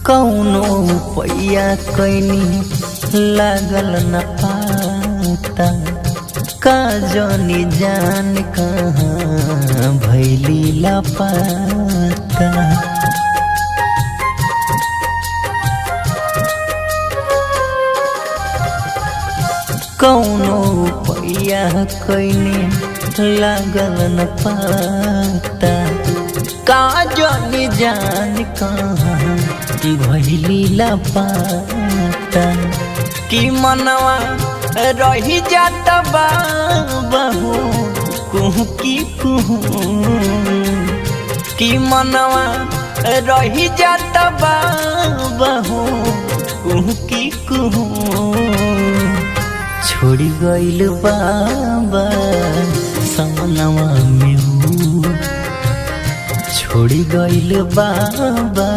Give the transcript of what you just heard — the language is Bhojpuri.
कौनो पैया कैनी लागल न पाता का जानी जान कहाँ भैली लापता। कौनो पैया कैनी लागल न पाता का जानी जान कहाँ भैली लापता। कि मनवा रही जाता बाबू कुहू की कुहू कि मनवा रही जाता बाबू कुहू की कुहू। छोड़ी गइल बाबा समनवा में छोड़ी गइल बाबा